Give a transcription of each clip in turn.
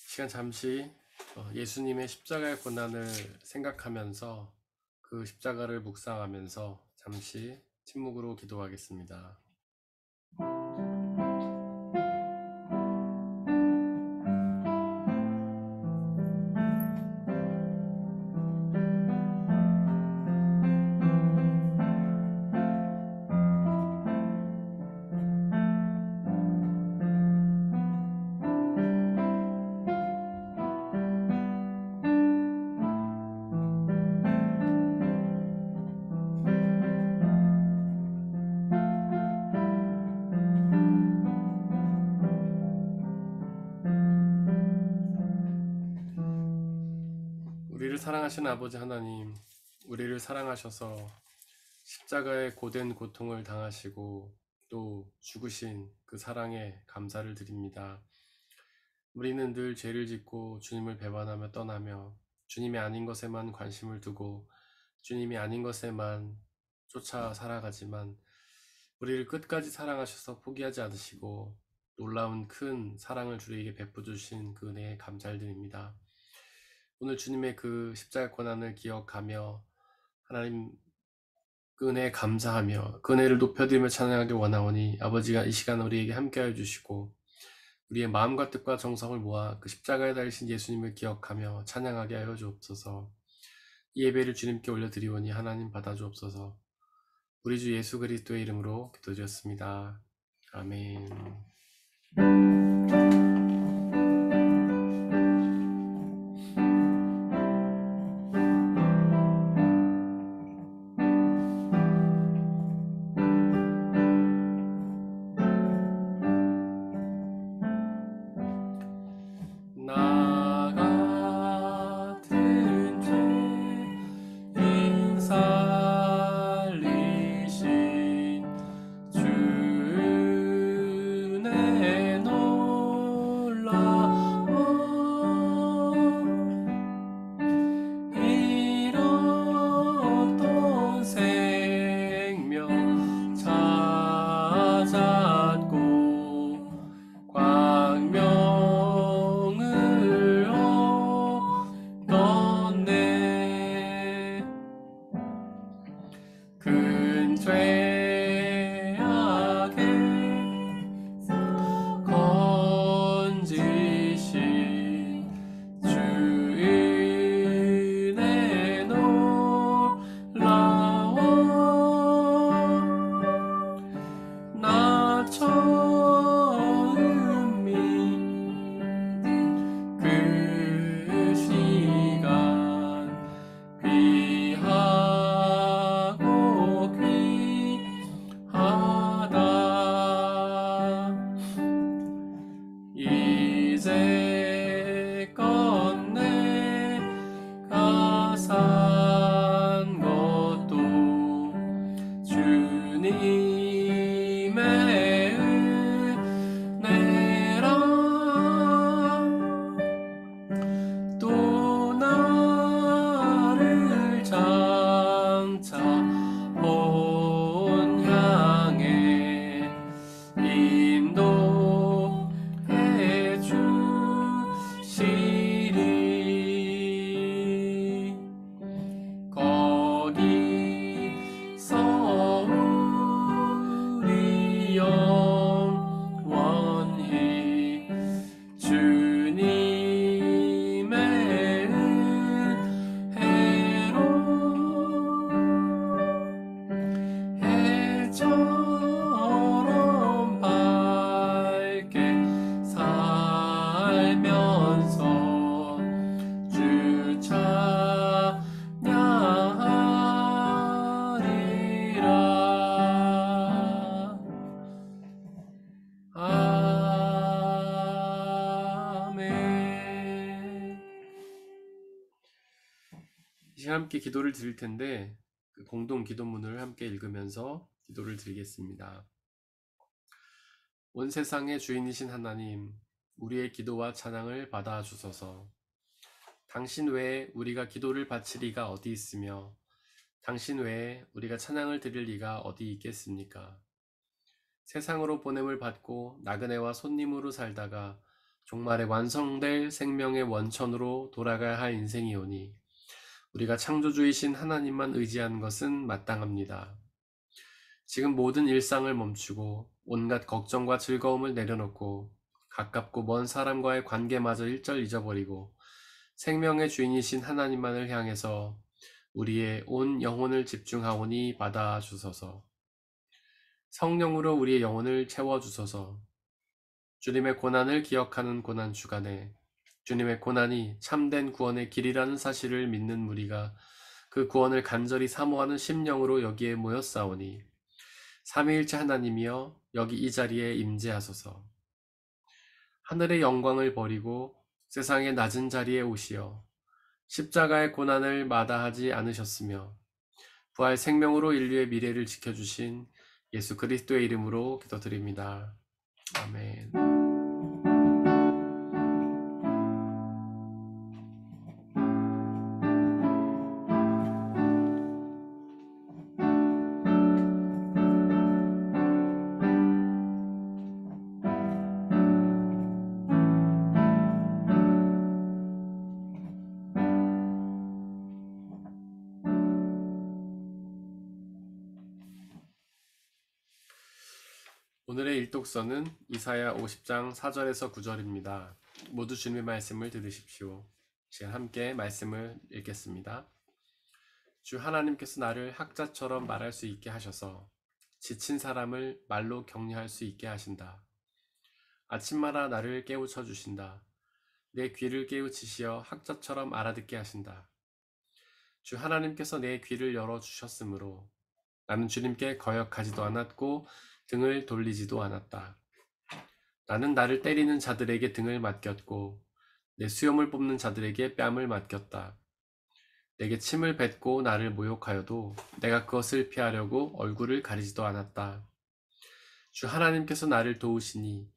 시간 잠시 예수님의 십자가의 고난을 생각하면서 그 십자가를 묵상하면서 잠시 침묵으로 기도하겠습니다. 우리를 사랑하시는 아버지 하나님, 우리를 사랑하셔서 십자가의 고된 고통을 당하시고 또 죽으신 그 사랑에 감사를 드립니다. 우리는 늘 죄를 짓고 주님을 배반하며 떠나며 주님이 아닌 것에만 관심을 두고 주님이 아닌 것에만 쫓아 살아가지만 우리를 끝까지 사랑하셔서 포기하지 않으시고 놀라운 큰 사랑을 우리에게 베풀어 주신 그 은혜에 감사를 드립니다. 오늘 주님의 그 십자가 고난을 기억하며 하나님 그 은혜에 감사하며 그 은혜를 높여드리며 찬양하길 원하오니 아버지가 이 시간 우리에게 함께하여 주시고 우리의 마음과 뜻과 정성을 모아 그 십자가에 달리신 예수님을 기억하며 찬양하게 하여 주옵소서. 이 예배를 주님께 올려드리오니 하나님 받아주옵소서. 우리 주 예수 그리스도의 이름으로 기도드렸습니다. 아멘. 나 같은 죄인 살리신 주 은혜 놀라워 잃었던 생명 찾았고 광명을 얻었네. 큰 죄악에 건지신 주 은혜 놀라워 나 처음 믿은 그 시간 귀하고 귀하다. 이제껏 내가 산 것도 주님의 은혜라. 또 나를 장차 본향에 인도해 주시리. 거기서 우리 영원히 주님의 은혜로 해처럼 밝게 살면서 주 찬양하리라. 아멘. 이제 함께 기도를 드릴 텐데 그 공동 기도문을 함께 읽으면서 기도를 드리겠습니다. 온 세상의 주인이신 하나님, 우리의 기도와 찬양을 받아 주소서. 당신 외에 우리가 기도를 바칠 리가 어디 있으며 당신 외에 우리가 찬양을 드릴 리가 어디 있겠습니까? 세상으로 보냄을 받고 나그네와 손님으로 살다가 종말에 완성될 생명의 원천으로 돌아가야 할 인생이오니 우리가 창조주이신 하나님만 의지하는 것은 마땅합니다. 지금 모든 일상을 멈추고 온갖 걱정과 즐거움을 내려놓고 가깝고 먼 사람과의 관계마저 일절 잊어버리고 생명의 주인이신 하나님만을 향해서 우리의 온 영혼을 집중하오니 받아주소서. 성령으로 우리의 영혼을 채워주소서. 주님의 고난을 기억하는 고난 주간에 주님의 고난이 참된 구원의 길이라는 사실을 믿는 우리가 그 구원을 간절히 사모하는 심령으로 여기에 모였사오니 삼위일체 하나님이여 여기 이 자리에 임재하소서. 하늘의 영광을 버리고 세상의 낮은 자리에 오시어 십자가의 고난을 마다하지 않으셨으며 부활 생명으로 인류의 미래를 지켜주신 예수 그리스도의 이름으로 기도드립니다. 아멘. 오늘의 일독서는 이사야 50장 4절에서 9절입니다. 모두 주님의 말씀을 들으십시오. 제가 함께 말씀을 읽겠습니다. 주 하나님께서 나를 학자처럼 말할 수 있게 하셔서 지친 사람을 말로 격려할 수 있게 하신다. 아침마다 나를 깨우쳐 주신다. 내 귀를 깨우치시어 학자처럼 알아듣게 하신다. 주 하나님께서 내 귀를 열어주셨으므로 나는 주님께 거역하지도 않았고 등을 돌리지도 않았다. 나는 나를 때리는 자들에게 등을 맡겼고 내 수염을 뽑는 자들에게 뺨을 맡겼다. 내게 침을 뱉고 나를 모욕하여도 내가 그것을 피하려고 얼굴을 가리지도 않았다. 주 하나님께서 나를 도우시니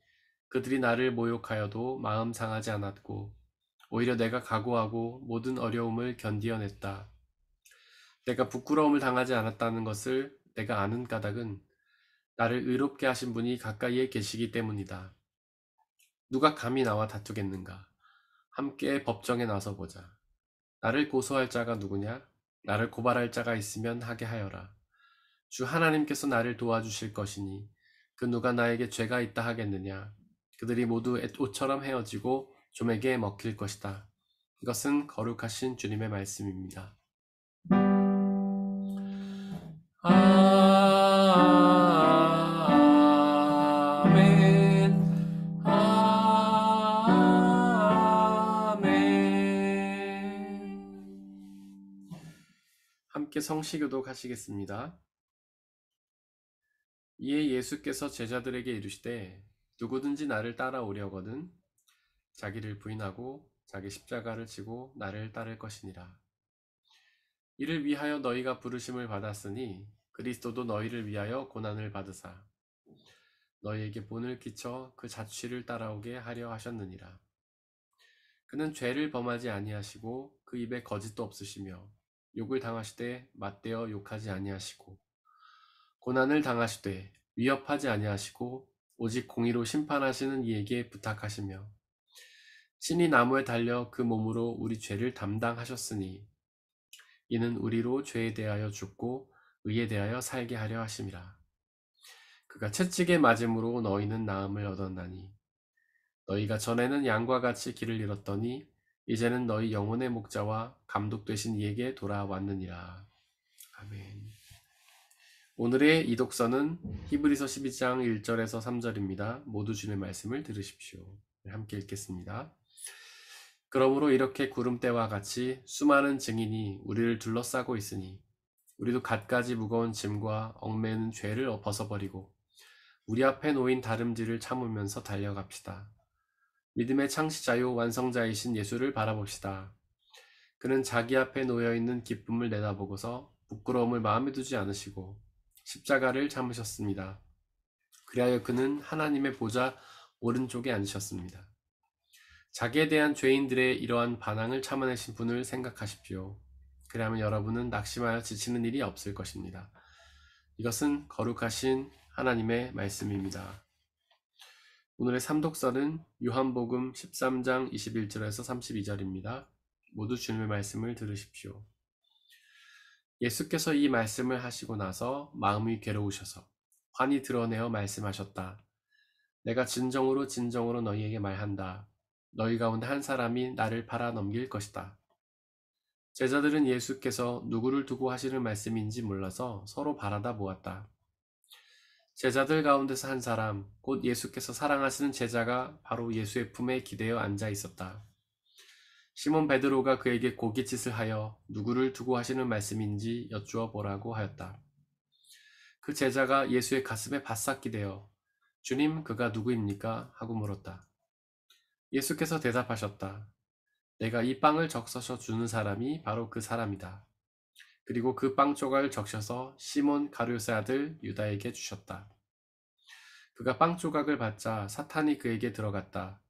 그들이 나를 모욕하여도 마음 상하지 않았고 오히려 내가 각오하고 모든 어려움을 견디어냈다. 내가 부끄러움을 당하지 않았다는 것을 내가 아는 까닭은 나를 의롭게 하신 분이 가까이에 계시기 때문이다. 누가 감히 나와 다투겠는가? 함께 법정에 나서 보자. 나를 고소할 자가 누구냐? 나를 고발할 자가 있으면 하게 하여라. 주 하나님께서 나를 도와주실 것이니 그 누가 나에게 죄가 있다 하겠느냐? 그들이 모두 옷처럼 헤어지고 좀에게 먹힐 것이다. 이것은 거룩하신 주님의 말씀입니다. 아멘. 아멘. 함께 성시교독 하시겠습니다. 이에 예수께서 제자들에게 이르시되 누구든지 나를 따라오려거든 자기를 부인하고 자기 십자가를 지고 나를 따를 것이니라. 이를 위하여 너희가 부르심을 받았으니 그리스도도 너희를 위하여 고난을 받으사 너희에게 본을 끼쳐 그 자취를 따라오게 하려 하셨느니라. 그는 죄를 범하지 아니하시고 그 입에 거짓도 없으시며 욕을 당하시되 맞대어 욕하지 아니하시고 고난을 당하시되 위협하지 아니하시고 오직 공의로 심판하시는 이에게 부탁하시며 친히 나무에 달려 그 몸으로 우리 죄를 담당하셨으니 이는 우리로 죄에 대하여 죽고 의에 대하여 살게 하려 하심이라. 그가 채찍에 맞음으로 너희는 나음을 얻었나니 너희가 전에는 양과 같이 길을 잃었더니 이제는 너희 영혼의 목자와 감독 되신 이에게 돌아왔느니라. 아멘. 오늘의 이독서는 히브리서 12장 1절에서 3절입니다. 모두 주님의 말씀을 들으십시오. 함께 읽겠습니다. 그러므로 이렇게 구름대와 같이 수많은 증인이 우리를 둘러싸고 있으니 우리도 갖가지 무거운 짐과 얽매이는 죄를 벗어버리고 우리 앞에 놓인 다름질을 참으면서 달려갑시다. 믿음의 창시자요 완성자이신 예수를 바라봅시다. 그는 자기 앞에 놓여있는 기쁨을 내다보고서 부끄러움을 마음에 두지 않으시고 십자가를 참으셨습니다. 그리하여 그는 하나님의 보좌 오른쪽에 앉으셨습니다. 자기에 대한 죄인들의 이러한 반항을 참아내신 분을 생각하십시오. 그리하면 여러분은 낙심하여 지치는 일이 없을 것입니다. 이것은 거룩하신 하나님의 말씀입니다. 오늘의 삼독서는 요한복음 13장 21절에서 32절입니다. 모두 주님의 말씀을 들으십시오. 예수께서 이 말씀을 하시고 나서 마음이 괴로우셔서 환히 드러내어 말씀하셨다. 내가 진정으로 진정으로 너희에게 말한다. 너희 가운데 한 사람이 나를 팔아 넘길 것이다. 제자들은 예수께서 누구를 두고 하시는 말씀인지 몰라서 서로 바라다 보았다. 제자들 가운데서 한 사람, 곧 예수께서 사랑하시는 제자가 바로 예수의 품에 기대어 앉아 있었다. 시몬 베드로가 그에게 고깃짓을 하여 누구를 두고 하시는 말씀인지 여쭈어 보라고 하였다. 그 제자가 예수의 가슴에 바싹 기대어 주님, 그가 누구입니까? 하고 물었다. 예수께서 대답하셨다. 내가 이 빵을 적셔서 주는 사람이 바로 그 사람이다. 그리고 그 빵 조각을 적셔서 시몬 가룟의 아들 유다에게 주셨다. 그가 빵 조각을 받자 사탄이 그에게 들어갔다.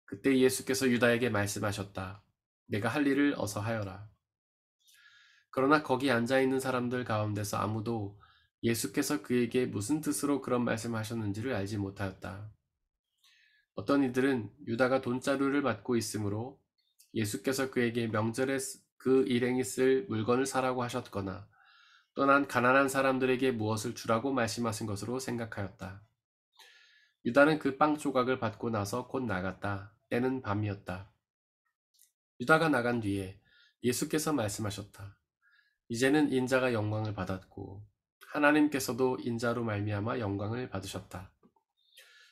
그때 예수께서 유다에게 말씀하셨다. 내가 할 일을 어서 하여라. 그러나 거기 앉아있는 사람들 가운데서 아무도 예수께서 그에게 무슨 뜻으로 그런 말씀하셨는지를 알지 못하였다. 어떤 이들은 유다가 돈자루를 맡고 있으므로 예수께서 그에게 명절에 그 일행이 쓸 물건을 사라고 하셨거나 또한 가난한 사람들에게 무엇을 주라고 말씀하신 것으로 생각하였다. 유다는 그 빵 조각을 받고 나서 곧 나갔다. 때는 밤이었다. 유다가 나간 뒤에 예수께서 말씀하셨다. 이제는 인자가 영광을 받았고 하나님께서도 인자로 말미암아 영광을 받으셨다.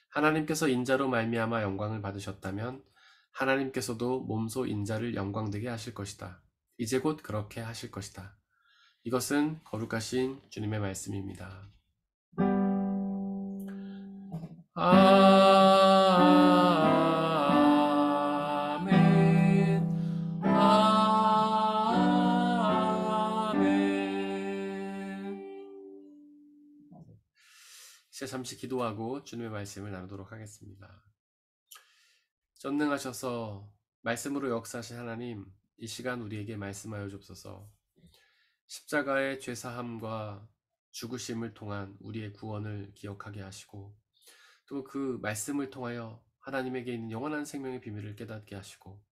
하나님께서 인자로 말미암아 영광을 받으셨다면 하나님께서도 몸소 인자를 영광되게 하실 것이다. 이제 곧 그렇게 하실 것이다. 이것은 거룩하신 주님의 말씀입니다. 아멘. 아멘. 이제 잠시 기도하고 주님의 말씀을 나누도록 하겠습니다. 전능하셔서 말씀으로 역사하신 하나님, 이 시간 우리에게 말씀하여 주옵소서. 십자가의 죄사함과 죽으심을 통한 우리의 구원을 기억하게 하시고 또 그 말씀을 통하여 하나님에게 있는 영원한 생명의 비밀을 깨닫게 하시고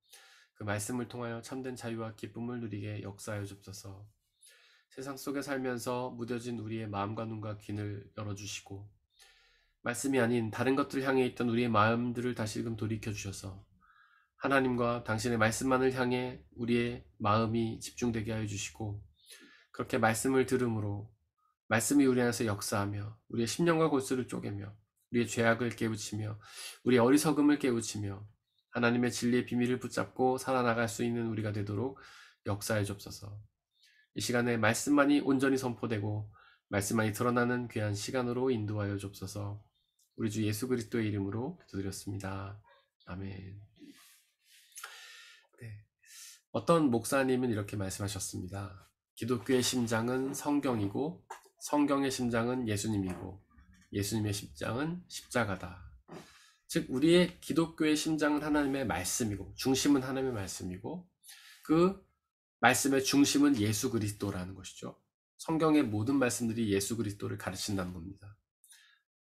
그 말씀을 통하여 참된 자유와 기쁨을 누리게 역사하여 주옵소서. 세상 속에 살면서 무뎌진 우리의 마음과 눈과 귀를 열어주시고 말씀이 아닌 다른 것들 향해 있던 우리의 마음들을 다시금 돌이켜 주셔서 하나님과 당신의 말씀만을 향해 우리의 마음이 집중되게 하여 주시고 그렇게 말씀을 들음으로 말씀이 우리 안에서 역사하며 우리의 심령과 골수를 쪼개며 우리의 죄악을 깨우치며 우리의 어리석음을 깨우치며 하나님의 진리의 비밀을 붙잡고 살아나갈 수 있는 우리가 되도록 역사해 주옵소서. 이 시간에 말씀만이 온전히 선포되고 말씀만이 드러나는 귀한 시간으로 인도하여 주옵소서. 우리 주 예수 그리스도의 이름으로 기도드렸습니다. 아멘. 네. 어떤 목사님은 이렇게 말씀하셨습니다. 기독교의 심장은 성경이고 성경의 심장은 예수님이고 예수님의 심장은 십자가다. 즉 우리의 기독교의 심장은 하나님의 말씀이고 중심은 하나님의 말씀이고 그 말씀의 중심은 예수 그리스도라는 것이죠. 성경의 모든 말씀들이 예수 그리스도를 가르친다는 겁니다.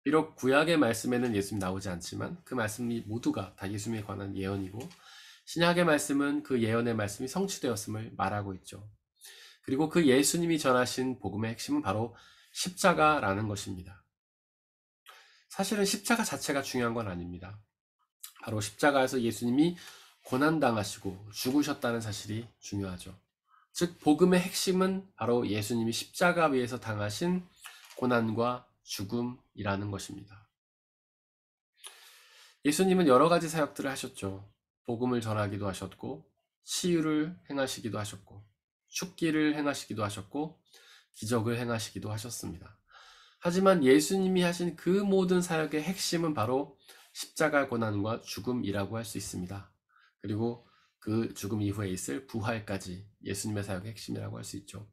비록 구약의 말씀에는 예수님이 나오지 않지만 그 말씀이 모두가 다 예수님에 관한 예언이고 신약의 말씀은 그 예언의 말씀이 성취되었음을 말하고 있죠. 그리고 그 예수님이 전하신 복음의 핵심은 바로 십자가라는 것입니다. 사실은 십자가 자체가 중요한 건 아닙니다. 바로 십자가에서 예수님이 고난당하시고 죽으셨다는 사실이 중요하죠. 즉 복음의 핵심은 바로 예수님이 십자가 위에서 당하신 고난과 죽음이라는 것입니다. 예수님은 여러 가지 사역들을 하셨죠. 복음을 전하기도 하셨고 치유를 행하시기도 하셨고 축기를 행하시기도 하셨고 기적을 행하시기도 하셨습니다. 하지만 예수님이 하신 그 모든 사역의 핵심은 바로 십자가 고난과 죽음이라고 할 수 있습니다. 그리고 그 죽음 이후에 있을 부활까지 예수님의 사역의 핵심이라고 할 수 있죠.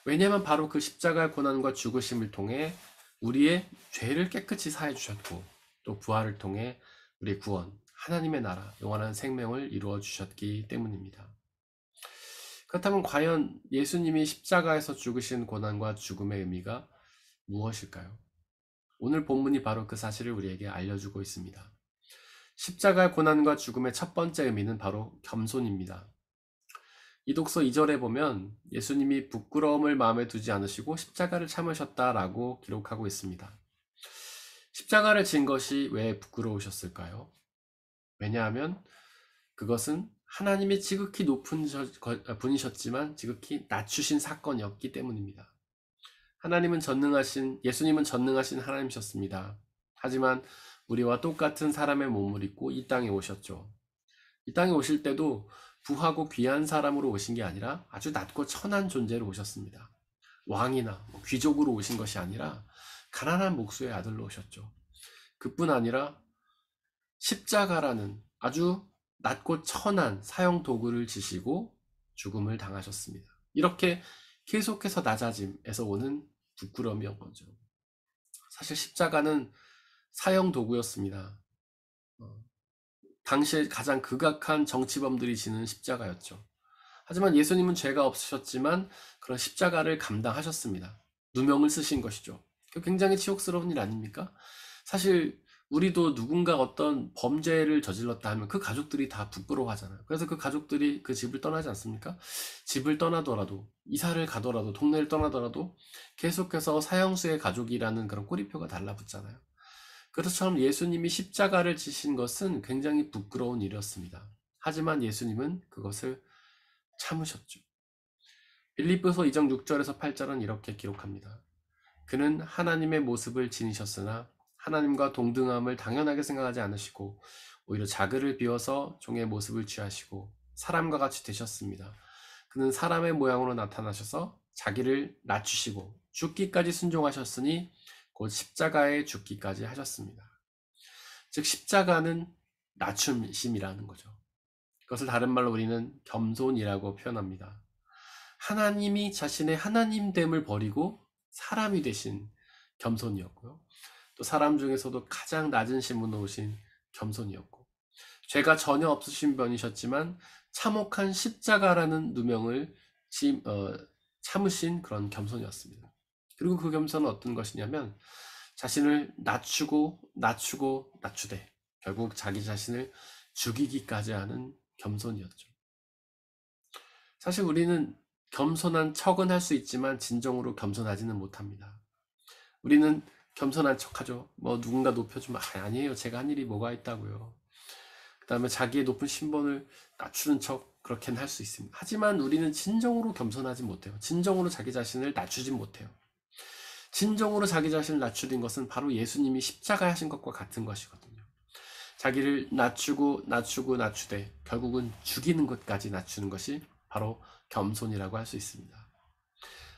왜냐하면 바로 그 십자가 고난과 죽으심을 통해 우리의 죄를 깨끗이 사해 주셨고 또 부활을 통해 우리의 구원, 하나님의 나라, 영원한 생명을 이루어 주셨기 때문입니다. 그렇다면 과연 예수님이 십자가에서 죽으신 고난과 죽음의 의미가 무엇일까요? 오늘 본문이 바로 그 사실을 우리에게 알려주고 있습니다. 십자가의 고난과 죽음의 첫 번째 의미는 바로 겸손입니다. 이 독서 2절에 보면 예수님이 부끄러움을 마음에 두지 않으시고 십자가를 참으셨다라고 기록하고 있습니다. 십자가를 진 것이 왜 부끄러우셨을까요? 왜냐하면 그것은 하나님이 지극히 높은 분이셨지만 지극히 낮추신 사건이었기 때문입니다. 예수님은 전능하신 하나님이셨습니다. 하지만 우리와 똑같은 사람의 몸을 입고 이 땅에 오셨죠. 이 땅에 오실 때도 부하고 귀한 사람으로 오신 게 아니라 아주 낮고 천한 존재로 오셨습니다. 왕이나 귀족으로 오신 것이 아니라 가난한 목수의 아들로 오셨죠. 그뿐 아니라 십자가라는 아주 낮고 천한 사형 도구를 지시고 죽음을 당하셨습니다. 이렇게 계속해서 낮아짐에서 오는 부끄러움이었던 거죠. 사실 십자가는 사형 도구였습니다. 당시에 가장 극악한 정치범들이 지는 십자가였죠. 하지만 예수님은 죄가 없으셨지만 그런 십자가를 감당하셨습니다. 누명을 쓰신 것이죠. 굉장히 치욕스러운 일 아닙니까? 사실 우리도 누군가 어떤 범죄를 저질렀다 하면 그 가족들이 다 부끄러워하잖아요. 그래서 그 가족들이 그 집을 떠나지 않습니까? 집을 떠나더라도, 이사를 가더라도, 동네를 떠나더라도 계속해서 사형수의 가족이라는 그런 꼬리표가 달라붙잖아요. 그것처럼 예수님이 십자가를 지신 것은 굉장히 부끄러운 일이었습니다. 하지만 예수님은 그것을 참으셨죠. 빌립보서 2장 6절에서 8절은 이렇게 기록합니다. 그는 하나님의 모습을 지니셨으나 하나님과 동등함을 당연하게 생각하지 않으시고 오히려 자기를 비워서 종의 모습을 취하시고 사람과 같이 되셨습니다. 그는 사람의 모양으로 나타나셔서 자기를 낮추시고 죽기까지 순종하셨으니 곧 십자가에 죽기까지 하셨습니다. 즉 십자가는 낮춤심이라는 거죠. 그것을 다른 말로 우리는 겸손이라고 표현합니다. 하나님이 자신의 하나님됨을 버리고 사람이 되신 겸손이었고요. 또 사람 중에서도 가장 낮은 신분으로 오신 겸손이었고, 죄가 전혀 없으신 분이셨지만 참혹한 십자가라는 누명을 참으신 그런 겸손이었습니다. 그리고 그 겸손은 어떤 것이냐면 자신을 낮추되 결국 자기 자신을 죽이기까지 하는 겸손이었죠. 사실 우리는 겸손한 척은 할 수 있지만 진정으로 겸손하지는 못합니다. 우리는 겸손한 척하죠. 누군가 높여주면 아니에요. 제가 한 일이 뭐가 있다고요. 그 다음에 자기의 높은 신분을 낮추는 척 그렇게는 할 수 있습니다. 하지만 우리는 진정으로 겸손하지 못해요. 진정으로 자기 자신을 낮추지 못해요. 진정으로 자기 자신을 낮추는 것은 바로 예수님이 십자가에 하신 것과 같은 것이거든요. 자기를 낮추되 결국은 죽이는 것까지 낮추는 것이 바로 겸손이라고 할 수 있습니다.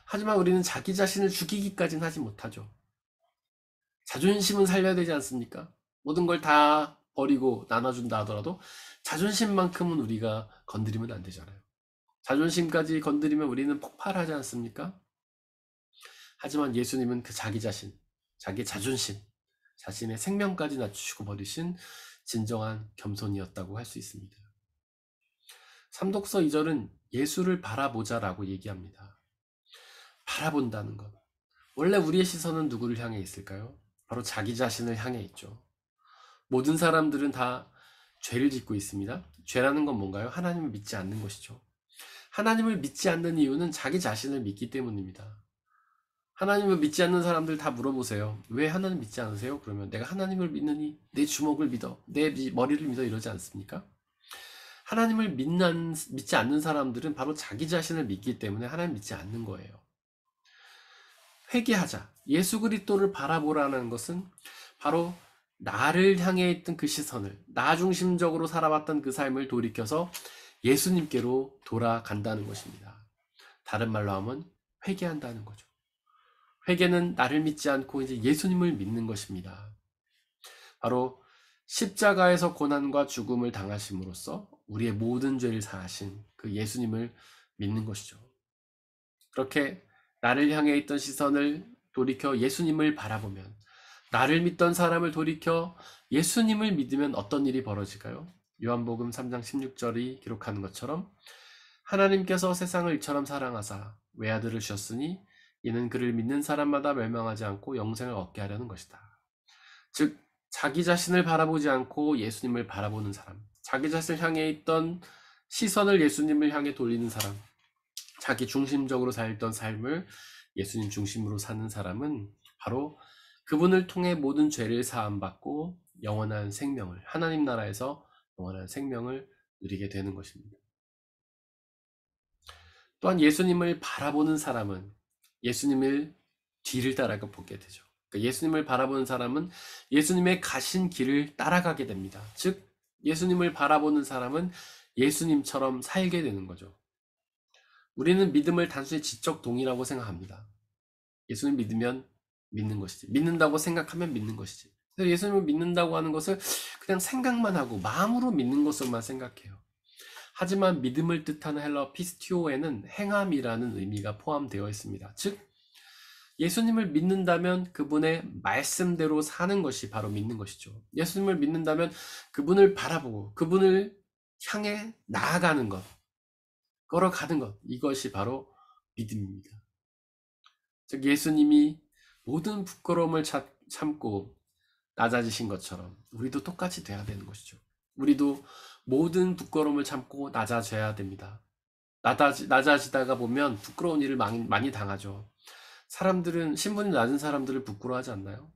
하지만 우리는 자기 자신을 죽이기까지는 하지 못하죠. 자존심은 살려야 되지 않습니까? 모든 걸 다 버리고 나눠준다 하더라도 자존심만큼은 우리가 건드리면 안 되잖아요. 자존심까지 건드리면 우리는 폭발하지 않습니까? 하지만 예수님은 그 자기 자신, 자기 자존심, 자신의 생명까지 낮추시고 버리신 진정한 겸손이었다고 할 수 있습니다. 삼독서 2절은 예수를 바라보자라고 얘기합니다. 바라본다는 것. 원래 우리의 시선은 누구를 향해 있을까요? 바로 자기 자신을 향해 있죠. 모든 사람들은 다 죄를 짓고 있습니다. 죄라는 건 뭔가요? 하나님을 믿지 않는 것이죠. 하나님을 믿지 않는 이유는 자기 자신을 믿기 때문입니다. 하나님을 믿지 않는 사람들 다 물어보세요. 왜 하나님 믿지 않으세요? 그러면 내가 하나님을 믿느니 내 주먹을 믿어, 내 머리를 믿어 이러지 않습니까? 하나님을 믿지 않는 사람들은 바로 자기 자신을 믿기 때문에 하나님 믿지 않는 거예요. 회개하자. 예수 그리스도를 바라보라는 것은 바로 나를 향해 있던 그 시선을, 나 중심적으로 살아왔던 그 삶을 돌이켜서 예수님께로 돌아간다는 것입니다. 다른 말로 하면 회개한다는 거죠. 회개는 나를 믿지 않고 이제 예수님을 믿는 것입니다. 바로 십자가에서 고난과 죽음을 당하심으로써 우리의 모든 죄를 사하신 그 예수님을 믿는 것이죠. 그렇게 나를 향해 있던 시선을 돌이켜 예수님을 바라보면, 나를 믿던 사람을 돌이켜 예수님을 믿으면 어떤 일이 벌어질까요? 요한복음 3장 16절이 기록하는 것처럼 하나님께서 세상을 이처럼 사랑하사 외아들을 주셨으니 이는 그를 믿는 사람마다 멸망하지 않고 영생을 얻게 하려는 것이다. 즉 자기 자신을 바라보지 않고 예수님을 바라보는 사람, 자기 자신을 향해 있던 시선을 예수님을 향해 돌리는 사람, 자기 중심적으로 살던 삶을 예수님 중심으로 사는 사람은 바로 그분을 통해 모든 죄를 사함받고 영원한 생명을, 하나님 나라에서 영원한 생명을 누리게 되는 것입니다. 또한 예수님을 바라보는 사람은 예수님을 뒤를 따라가 보게 되죠. 그러니까 예수님을 바라보는 사람은 예수님의 가신 길을 따라가게 됩니다. 즉 예수님을 바라보는 사람은 예수님처럼 살게 되는 거죠. 우리는 믿음을 단순히 지적 동의라고 생각합니다. 예수님 믿으면 믿는 것이지. 믿는다고 생각하면 믿는 것이지. 그래서 예수님을 믿는다고 하는 것을 그냥 생각만 하고 마음으로 믿는 것으로만 생각해요. 하지만 믿음을 뜻하는 헬라어 피스티오에는 행함이라는 의미가 포함되어 있습니다. 즉 예수님을 믿는다면 그분의 말씀대로 사는 것이 바로 믿는 것이죠. 예수님을 믿는다면 그분을 바라보고 그분을 향해 나아가는 것, 걸어가는 것, 이것이 바로 믿음입니다. 즉 예수님이 모든 부끄러움을 참고 낮아지신 것처럼 우리도 똑같이 돼야 되는 것이죠. 우리도 모든 부끄러움을 참고 낮아져야 됩니다. 낮아지다가 보면 부끄러운 일을 많이 당하죠. 사람들은 신분이 낮은 사람들을 부끄러워하지 않나요?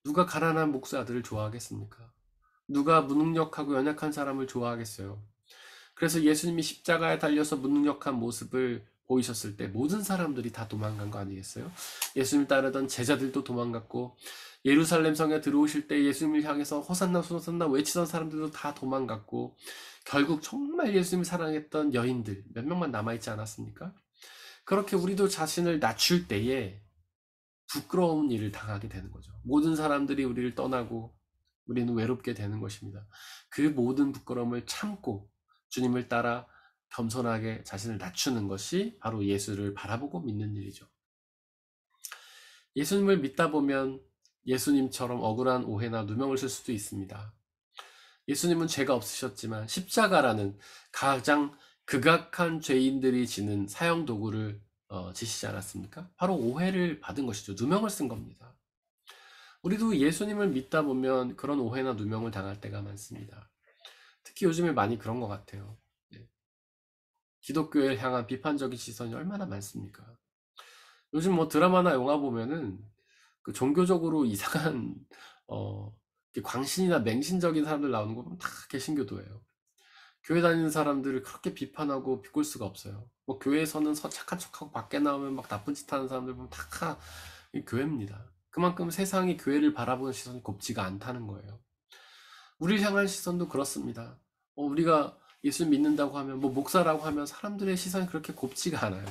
누가 가난한 목사 아들을 좋아하겠습니까? 누가 무능력하고 연약한 사람을 좋아하겠어요? 그래서 예수님이 십자가에 달려서 무능력한 모습을 보이셨을 때 모든 사람들이 다 도망간 거 아니겠어요? 예수님을 따르던 제자들도 도망갔고 예루살렘 성에 들어오실 때 예수님을 향해서 호산나 호산나 외치던 사람들도 다 도망갔고 결국 정말 예수님을 사랑했던 여인들 몇 명만 남아있지 않았습니까? 그렇게 우리도 자신을 낮출 때에 부끄러운 일을 당하게 되는 거죠. 모든 사람들이 우리를 떠나고 우리는 외롭게 되는 것입니다. 그 모든 부끄러움을 참고 주님을 따라 겸손하게 자신을 낮추는 것이 바로 예수를 바라보고 믿는 일이죠. 예수님을 믿다 보면 예수님처럼 억울한 오해나 누명을 쓸 수도 있습니다. 예수님은 죄가 없으셨지만 십자가라는 가장 극악한 죄인들이 지는 사형도구를 지시지 않았습니까? 바로 오해를 받은 것이죠. 누명을 쓴 겁니다. 우리도 예수님을 믿다 보면 그런 오해나 누명을 당할 때가 많습니다. 특히 요즘에 많이 그런 것 같아요. 네. 기독교를 향한 비판적인 시선이 얼마나 많습니까? 요즘 뭐 드라마나 영화 보면은 그 종교적으로 이상한 광신이나 맹신적인 사람들 나오는 거 보면 다 개신교도예요. 교회 다니는 사람들을 그렇게 비판하고 비꼴 수가 없어요. 뭐 교회에서는 착한 척하고 밖에 나오면 막 나쁜 짓 하는 사람들 보면 다 교회입니다. 그만큼 세상이 교회를 바라보는 시선이 곱지가 않다는 거예요. 우리를 향한 시선도 그렇습니다. 우리가 예수 믿는다고 하면 뭐 목사라고 하면 사람들의 시선이 그렇게 곱지가 않아요.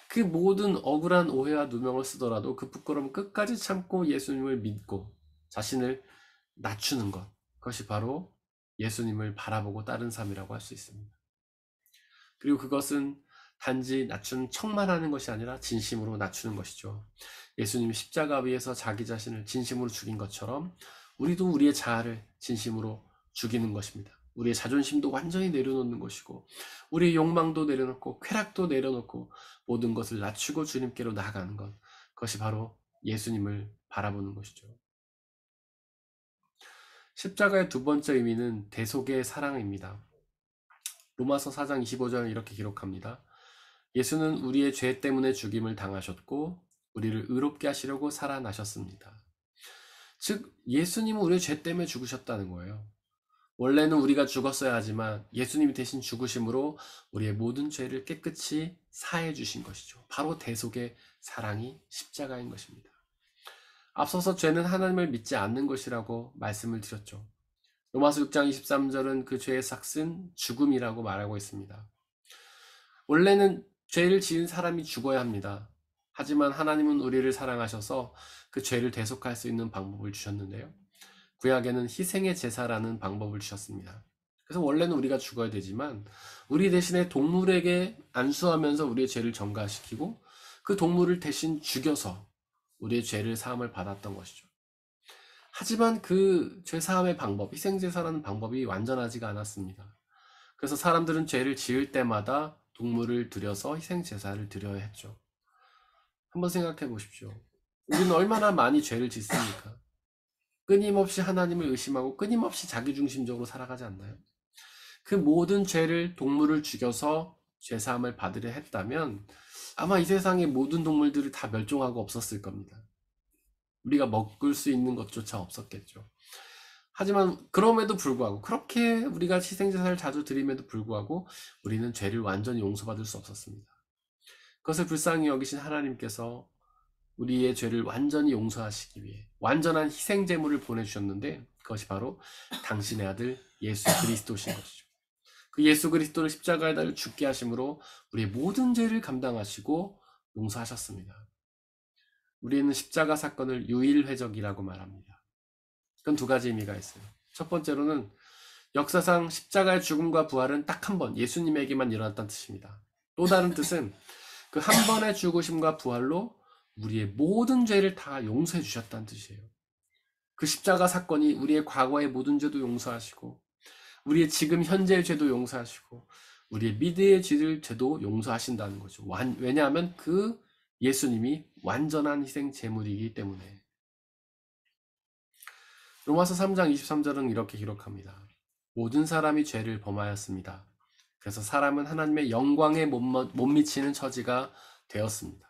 그 모든 억울한 오해와 누명을 쓰더라도 그 부끄러움 끝까지 참고 예수님을 믿고 자신을 낮추는 것, 그것이 바로 예수님을 바라보고 따른 삶이라고 할 수 있습니다. 그리고 그것은 단지 낮추는 척만 하는 것이 아니라 진심으로 낮추는 것이죠. 예수님이 십자가 위에서 자기 자신을 진심으로 죽인 것처럼 우리도 우리의 자아를 진심으로 죽이는 것입니다. 우리의 자존심도 완전히 내려놓는 것이고 우리의 욕망도 내려놓고 쾌락도 내려놓고 모든 것을 낮추고 주님께로 나아가는 것, 그것이 바로 예수님을 바라보는 것이죠. 십자가의 두 번째 의미는 대속의 사랑입니다. 로마서 4장 25절 이렇게 기록합니다. 예수는 우리의 죄 때문에 죽임을 당하셨고 우리를 의롭게 하시려고 살아나셨습니다. 즉 예수님은 우리의 죄 때문에 죽으셨다는 거예요. 원래는 우리가 죽었어야 하지만 예수님이 대신 죽으심으로 우리의 모든 죄를 깨끗이 사해 주신 것이죠. 바로 대속의 사랑이 십자가인 것입니다. 앞서서 죄는 하나님을 믿지 않는 것이라고 말씀을 드렸죠. 로마서 6장 23절은 그 죄의 삭은 죽음이라고 말하고 있습니다. 원래는 죄를 지은 사람이 죽어야 합니다. 하지만 하나님은 우리를 사랑하셔서 그 죄를 대속할 수 있는 방법을 주셨는데요. 구약에는 희생의 제사라는 방법을 주셨습니다. 그래서 원래는 우리가 죽어야 되지만 우리 대신에 동물에게 안수하면서 우리의 죄를 전가시키고 그 동물을 대신 죽여서 우리의 죄를 사함을 받았던 것이죠. 하지만 그 죄사함의 방법, 희생제사라는 방법이 완전하지가 않았습니다. 그래서 사람들은 죄를 지을 때마다 동물을 들여서 희생제사를 드려야 했죠. 한번 생각해 보십시오. 우리는 얼마나 많이 죄를 짓습니까? 끊임없이 하나님을 의심하고 끊임없이 자기중심적으로 살아가지 않나요? 그 모든 죄를 동물을 죽여서 죄사함을 받으려 했다면 아마 이 세상의 모든 동물들이 다 멸종하고 없었을 겁니다. 우리가 먹을 수 있는 것조차 없었겠죠. 하지만 그럼에도 불구하고 그렇게 우리가 희생제사를 자주 드림에도 불구하고 우리는 죄를 완전히 용서받을 수 없었습니다. 그것을 불쌍히 여기신 하나님께서 우리의 죄를 완전히 용서하시기 위해 완전한 희생제물을 보내주셨는데 그것이 바로 당신의 아들 예수 그리스도신 것이죠. 그 예수 그리스도를 십자가에 달려 죽게 하심으로 우리의 모든 죄를 감당하시고 용서하셨습니다. 우리는 십자가 사건을 유일회적이라고 말합니다. 그건 두 가지 의미가 있어요. 첫 번째로는 역사상 십자가의 죽음과 부활은 딱 한 번 예수님에게만 일어났다는 뜻입니다. 또 다른 뜻은 그 한 번의 죽으심과 부활로 우리의 모든 죄를 다 용서해 주셨다는 뜻이에요. 그 십자가 사건이 우리의 과거의 모든 죄도 용서하시고 우리의 지금 현재의 죄도 용서하시고 우리의 미래의 죄도 용서하신다는 거죠. 왜냐하면 그 예수님이 완전한 희생 제물이기 때문에. 로마서 3장 23절은 이렇게 기록합니다. 모든 사람이 죄를 범하였습니다. 그래서 사람은 하나님의 영광에 못 미치는 처지가 되었습니다.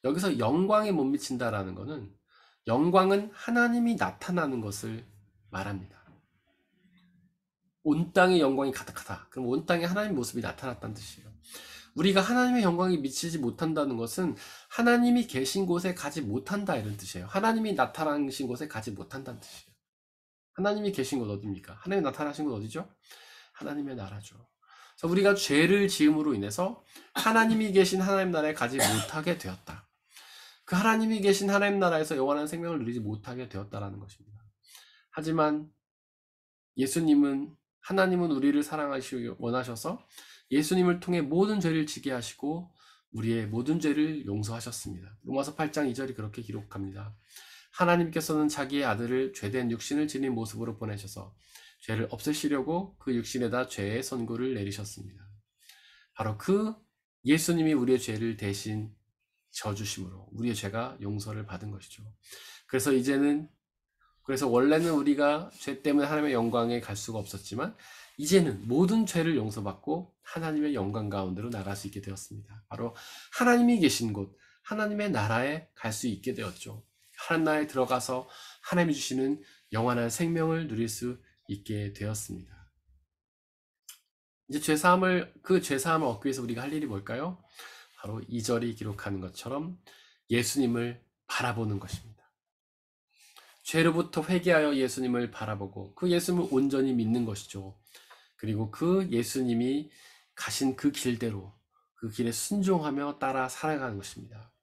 여기서 영광에 못 미친다라는 것은 영광은 하나님이 나타나는 것을 말합니다. 온 땅의 영광이 가득하다. 그럼 온 땅에 하나님의 모습이 나타났다는 뜻이에요. 우리가 하나님의 영광에 미치지 못한다는 것은 하나님이 계신 곳에 가지 못한다 이런 뜻이에요. 하나님이 나타나신 곳에 가지 못한다는 뜻이에요. 하나님이 계신 곳 어디입니까? 하나님이 나타나신 곳 어디죠? 하나님의 나라죠. 그래서 우리가 죄를 지음으로 인해서 하나님이 계신 하나님 나라에 가지 못하게 되었다. 그 하나님이 계신 하나님 나라에서 영원한 생명을 누리지 못하게 되었다라는 것입니다. 하지만 하나님은 우리를 사랑하시기 원하셔서 예수님을 통해 모든 죄를 지게 하시고 우리의 모든 죄를 용서하셨습니다. 로마서 8장 2절이 그렇게 기록합니다. 하나님께서는 자기의 아들을 죄된 육신을 지닌 모습으로 보내셔서 죄를 없애시려고 그 육신에다 죄의 선고를 내리셨습니다. 바로 그 예수님이 우리의 죄를 대신 져주심으로 우리의 죄가 용서를 받은 것이죠. 그래서 원래는 우리가 죄 때문에 하나님의 영광에 갈 수가 없었지만 이제는 모든 죄를 용서받고 하나님의 영광 가운데로 나갈 수 있게 되었습니다. 바로 하나님이 계신 곳, 하나님의 나라에 갈 수 있게 되었죠. 하나님 나라에 들어가서 하나님이 주시는 영원한 생명을 누릴 수 있게 되었습니다. 이제 그 죄사함을 얻기 위해서 우리가 할 일이 뭘까요? 바로 2절이 기록하는 것처럼 예수님을 바라보는 것입니다. 죄로부터 회개하여 예수님을 바라보고 그 예수님을 온전히 믿는 것이죠. 그리고 그 예수님이 가신 그 길대로 그 길에 순종하며 따라 살아가는 것입니다.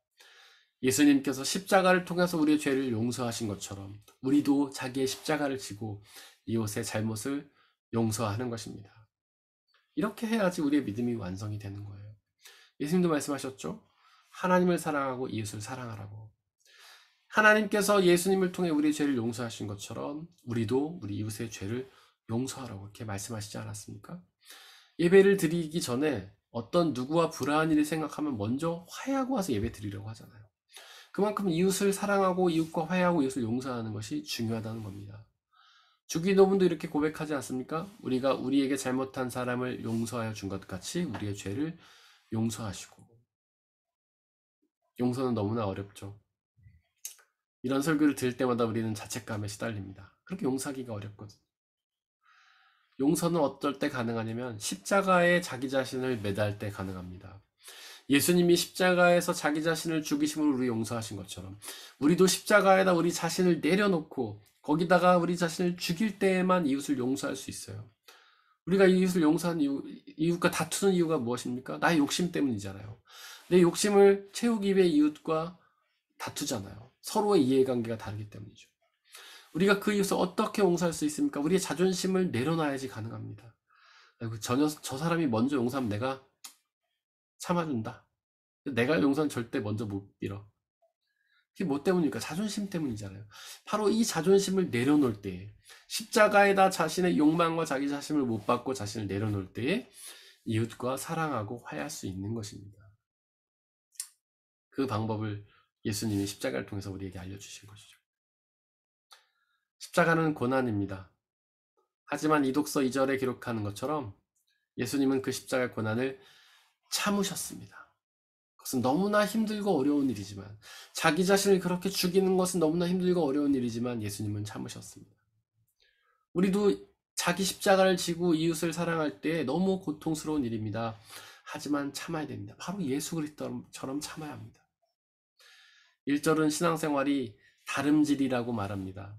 예수님께서 십자가를 통해서 우리의 죄를 용서하신 것처럼 우리도 자기의 십자가를 지고 이웃의 잘못을 용서하는 것입니다. 이렇게 해야지 우리의 믿음이 완성이 되는 거예요. 예수님도 말씀하셨죠? 하나님을 사랑하고 이웃을 사랑하라고. 하나님께서 예수님을 통해 우리의 죄를 용서하신 것처럼 우리도 우리 이웃의 죄를 용서하라고 이렇게 말씀하시지 않았습니까? 예배를 드리기 전에 어떤 누구와 불화한 일을 생각하면 먼저 화해하고 와서 예배 드리려고 하잖아요. 그만큼 이웃을 사랑하고 이웃과 화해하고 이웃을 용서하는 것이 중요하다는 겁니다. 주기도문도 이렇게 고백하지 않습니까? 우리가 우리에게 잘못한 사람을 용서하여 준 것 같이 우리의 죄를 용서하시고. 용서는 너무나 어렵죠. 이런 설교를 들을 때마다 우리는 자책감에 시달립니다. 그렇게 용서하기가 어렵거든요. 용서는 어떨 때 가능하냐면 십자가에 자기 자신을 매달 때 가능합니다. 예수님이 십자가에서 자기 자신을 죽이심으로 우리 용서하신 것처럼 우리도 십자가에다 우리 자신을 내려놓고 거기다가 우리 자신을 죽일 때에만 이웃을 용서할 수 있어요. 우리가 이웃을 용서한 이웃과 다투는 이유가 무엇입니까? 나의 욕심 때문이잖아요. 내 욕심을 채우기 위해 이웃과 다투잖아요. 서로의 이해관계가 다르기 때문이죠. 우리가 그 이웃을 어떻게 용서할 수 있습니까? 우리의 자존심을 내려놔야지 가능합니다. 저 사람이 먼저 용서하면 내가 참아준다. 내가 용서는 절대 먼저 못 빌어. 그게 뭐 때문입니까? 자존심 때문이잖아요. 바로 이 자존심을 내려놓을 때, 십자가에다 자신의 욕망과 자기 자신을 못 받고 자신을 내려놓을 때에 이웃과 사랑하고 화해할 수 있는 것입니다. 그 방법을 예수님이 십자가를 통해서 우리에게 알려주신 것이죠. 십자가는 고난입니다. 하지만 이독서 2절에 기록하는 것처럼 예수님은 그 십자가의 고난을 참으셨습니다. 그것은 너무나 힘들고 어려운 일이지만, 자기 자신을 그렇게 죽이는 것은 너무나 힘들고 어려운 일이지만 예수님은 참으셨습니다. 우리도 자기 십자가를 지고 이웃을 사랑할 때 너무 고통스러운 일입니다. 하지만 참아야 됩니다. 바로 예수 그리스도처럼 참아야 합니다. 1절은 신앙생활이 다름질이라고 말합니다.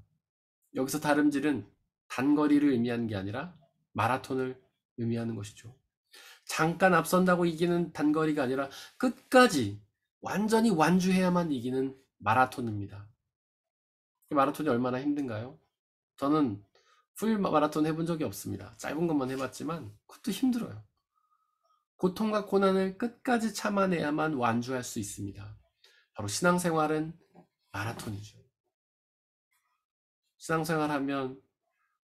여기서 다름질은 단거리를 의미하는 게 아니라 마라톤을 의미하는 것이죠. 잠깐 앞선다고 이기는 단거리가 아니라 끝까지 완전히 완주해야만 이기는 마라톤입니다. 마라톤이 얼마나 힘든가요? 저는 풀 마라톤 해본 적이 없습니다. 짧은 것만 해봤지만 그것도 힘들어요. 고통과 고난을 끝까지 참아내야만 완주할 수 있습니다. 바로 신앙생활은 마라톤이죠. 신앙생활하면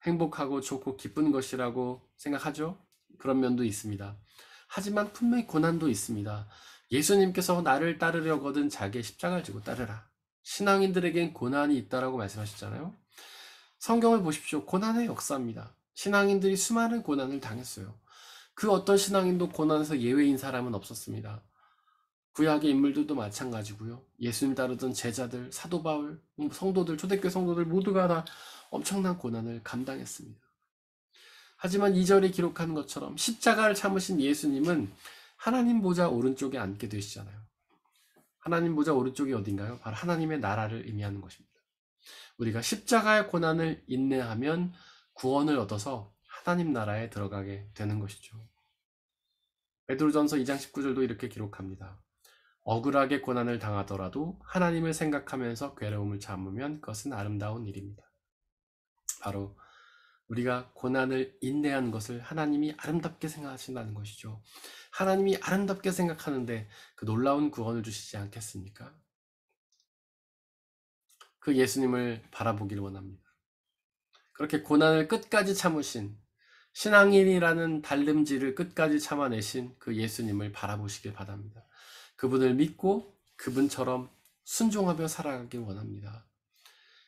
행복하고 좋고 기쁜 것이라고 생각하죠? 그런 면도 있습니다. 하지만 분명히 고난도 있습니다. 예수님께서 나를 따르려거든 자기의 십자가를 지고 따르라. 신앙인들에겐 고난이 있다라고 말씀하셨잖아요. 성경을 보십시오. 고난의 역사입니다. 신앙인들이 수많은 고난을 당했어요. 그 어떤 신앙인도 고난에서 예외인 사람은 없었습니다. 구약의 인물들도 마찬가지고요. 예수님 따르던 제자들, 사도 바울, 성도들, 초대교회 성도들 모두가 다 엄청난 고난을 감당했습니다. 하지만 2절에 기록하는 것처럼 십자가를 참으신 예수님은 하나님 보좌 오른쪽에 앉게 되시잖아요. 하나님 보좌 오른쪽이 어딘가요? 바로 하나님의 나라를 의미하는 것입니다. 우리가 십자가의 고난을 인내하면 구원을 얻어서 하나님 나라에 들어가게 되는 것이죠. 베드로전서 2장 19절도 이렇게 기록합니다. 억울하게 고난을 당하더라도 하나님을 생각하면서 괴로움을 참으면 그것은 아름다운 일입니다. 바로 우리가 고난을 인내하는 것을 하나님이 아름답게 생각하신다는 것이죠. 하나님이 아름답게 생각하는데 그 놀라운 구원을 주시지 않겠습니까? 그 예수님을 바라보기를 원합니다. 그렇게 고난을 끝까지 참으신, 신앙인이라는 달름질을 끝까지 참아내신 그 예수님을 바라보시길 바랍니다. 그분을 믿고 그분처럼 순종하며 살아가길 원합니다.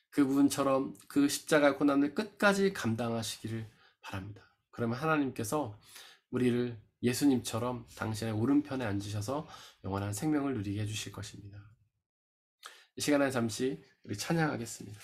그분처럼 그 십자가 고난을 끝까지 감당하시기를 바랍니다. 그러면 하나님께서 우리를 예수님처럼 당신의 오른편에 앉으셔서 영원한 생명을 누리게 해주실 것입니다. 이 시간에 잠시 우리 찬양하겠습니다.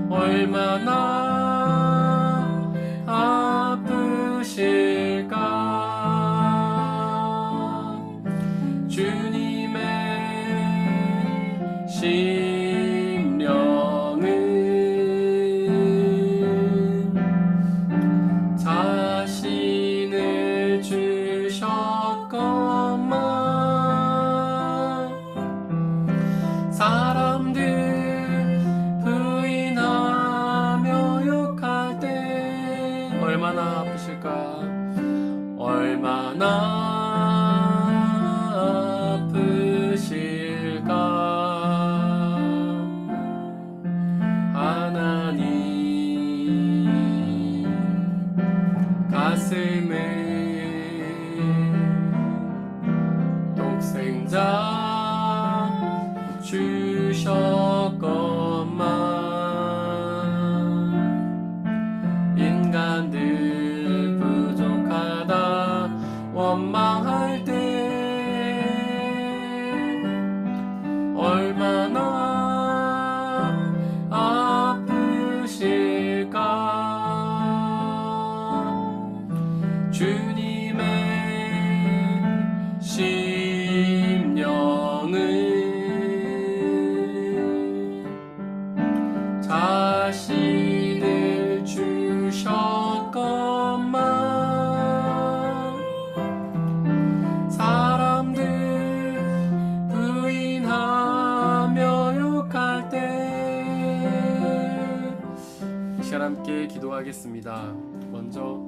얼마나 아픈 아프실까? 얼마나 아프실까? 하나님 가슴에 독생자 주셨건만 인간들 부족하다 원망할 때 얼마나 아프실까? 주님의 심령은 자신을 주셨건만 사람들 부인하며 욕할 때 이 시간 함께 기도하겠습니다. 먼저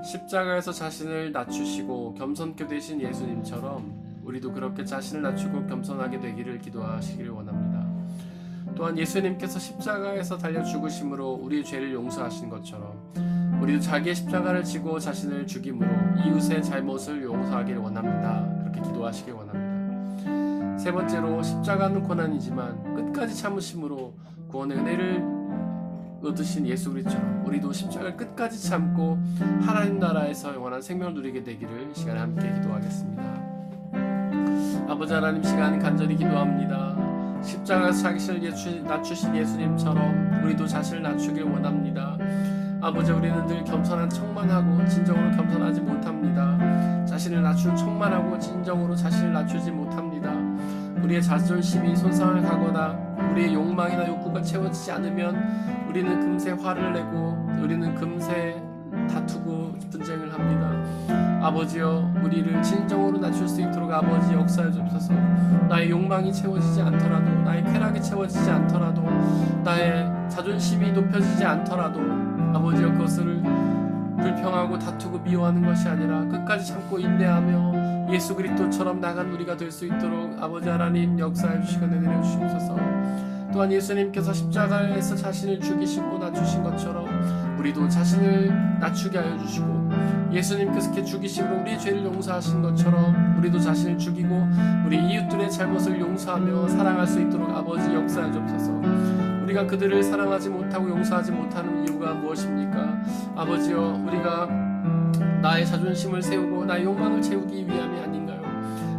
십자가에서 자신을 낮추시고 겸손케 되신 예수님처럼 우리도 그렇게 자신을 낮추고 겸손하게 되기를 기도하시기를 원합니다. 또한 예수님께서 십자가에서 달려 죽으심으로 우리의 죄를 용서하신 것처럼 우리도 자기의 십자가를 지고 자신을 죽임으로 이웃의 잘못을 용서하기를 원합니다. 그렇게 기도하시길 원합니다. 세 번째로 십자가는 고난이지만 끝까지 참으심으로 구원의 은혜를 얻으신 예수 그리스도처럼 우리도 십자가를 끝까지 참고 하나님 나라에서 영원한 생명을 누리게 되기를 이 시간에 함께 기도하겠습니다. 아버지 하나님, 시간 간절히 기도합니다. 십자가에서 자신을 낮추신 예수님처럼 우리도 자신을 낮추길 원합니다. 아버지, 우리는 늘 겸손한 척만 하고 진정으로 겸손하지 못합니다. 자신을 낮추는 척만 하고 진정으로 자신을 낮추지 못합니다. 우리의 자존심이 손상을 가거나 우리의 욕망이나 욕구가 채워지지 않으면 우리는 금세 화를 내고 우리는 금세 다투고 분쟁을 합니다. 아버지여, 우리를 진정으로 낮출 수 있도록 아버지 역사해 주옵소서. 나의 욕망이 채워지지 않더라도, 나의 쾌락이 채워지지 않더라도, 나의 자존심이 높여지지 않더라도 아버지여, 그것을 불평하고 다투고 미워하는 것이 아니라 끝까지 참고 인내하며 예수 그리스도처럼 나간 우리가 될 수 있도록 아버지 하나님 역사해 주시고 은혜 주시옵소서. 또한 예수님께서 십자가에서 자신을 죽이시고 낮추신 것처럼 우리도 자신을 낮추게 하여 주시고, 예수님께서 이렇게 죽이심으로 우리의 죄를 용서하신 것처럼 우리도 자신을 죽이고 우리 이웃들의 잘못을 용서하며 사랑할 수 있도록 아버지 역사해 주옵소서. 우리가 그들을 사랑하지 못하고 용서하지 못하는 이유가 무엇입니까? 아버지여, 우리가 나의 자존심을 세우고 나의 욕망을 채우기 위함이 아닌가요?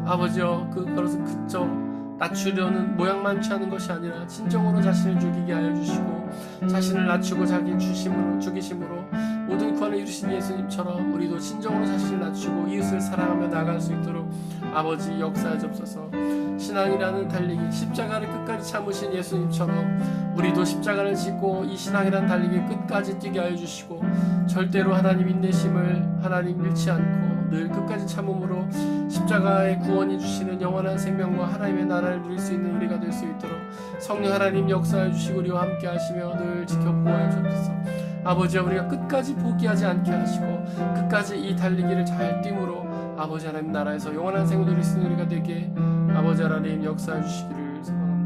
아버지여, 그것을 그저 낮추려는 모양만 취하는 것이 아니라 진정으로 자신을 죽이게 하여 주시고 자신을 낮추고 자기 죽이심으로 모든 구원을 이루신 예수님처럼 우리도 진정으로 자신을 낮추고 이웃을 사랑하며 나아갈 수 있도록 아버지 역사해 주옵소서. 신앙이라는 달리기, 십자가를 끝까지 참으신 예수님처럼 우리도 십자가를 짓고 이 신앙이라는 달리기 끝까지 뛰게 하여 주시고 절대로 하나님 인내심을 하나님 잃지 않고 늘 끝까지 참음으로 십자가의 구원이 주시는 영원한 생명과 하나님의 나라를 누릴 수 있는 우리가 될 수 있도록 성령 하나님 역사해 주시고 우리와 함께 하시며 늘 지켜 보호해 주옵소서. 아버지와 우리가 끝까지 포기하지 않게 하시고 끝까지 이 달리기를 잘 뛰므로 아버지 하나님 나라에서 영원한 생명을 누릴 수 있는 우리가 되게 아버지 하나님 역사해 주시기를 소망합니다.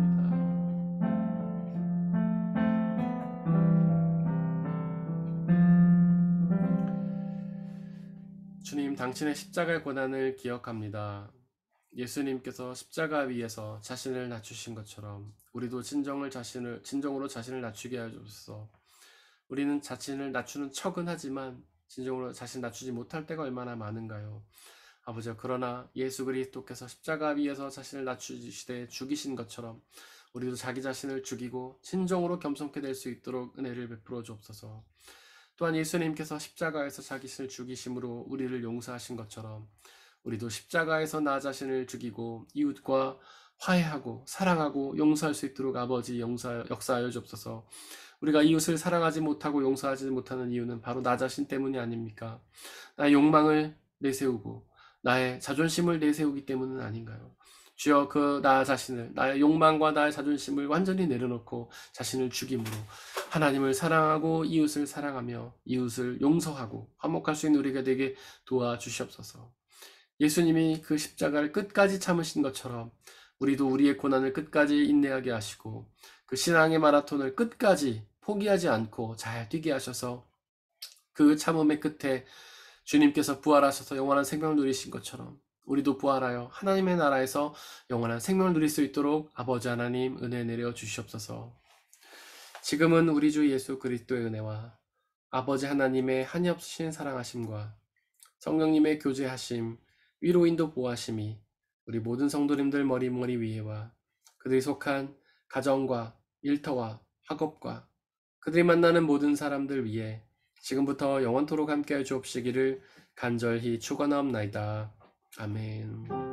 주님, 당신의 십자가의 고난을 기억합니다. 예수님께서 십자가 위에서 자신을 낮추신 것처럼 우리도 진정으로 자신을 낮추게 하여 주옵소서. 우리는 자신을 낮추는 척은 하지만 진정으로 자신을 낮추지 못할 때가 얼마나 많은가요? 아버지여, 그러나 예수 그리스도께서 십자가 위에서 자신을 낮추시되 죽이신 것처럼 우리도 자기 자신을 죽이고 진정으로 겸손케 될 수 있도록 은혜를 베풀어 주옵소서. 또한 예수님께서 십자가에서 자기 자신을 죽이심으로 우리를 용서하신 것처럼 우리도 십자가에서 나 자신을 죽이고 이웃과 화해하고 사랑하고 용서할 수 있도록 아버지 역사하여 주옵소서. 우리가 이웃을 사랑하지 못하고 용서하지 못하는 이유는 바로 나 자신 때문이 아닙니까? 나의 욕망을 내세우고 나의 자존심을 내세우기 때문은 아닌가요? 주여 나 자신을, 나의 욕망과 나의 자존심을 완전히 내려놓고 자신을 죽임으로 하나님을 사랑하고 이웃을 사랑하며 이웃을 용서하고 화목할 수 있는 우리가 되게 도와주시옵소서. 예수님이 그 십자가를 끝까지 참으신 것처럼 우리도 우리의 고난을 끝까지 인내하게 하시고 그 신앙의 마라톤을 끝까지 포기하지 않고 잘 뛰게 하셔서 그 참음의 끝에 주님께서 부활하셔서 영원한 생명을 누리신 것처럼 우리도 부활하여 하나님의 나라에서 영원한 생명을 누릴 수 있도록 아버지 하나님 은혜 내려 주시옵소서. 지금은 우리 주 예수 그리스도의 은혜와 아버지 하나님의 한이없으신 사랑하심과 성령님의 교제하심, 위로인도 보호하심이 우리 모든 성도님들 머리 위에와 그들이 속한 가정과 일터와 학업과 그들이 만나는 모든 사람들 위에 지금부터 영원토록 함께하여 주옵시기를 간절히 축원하옵나이다. 아멘.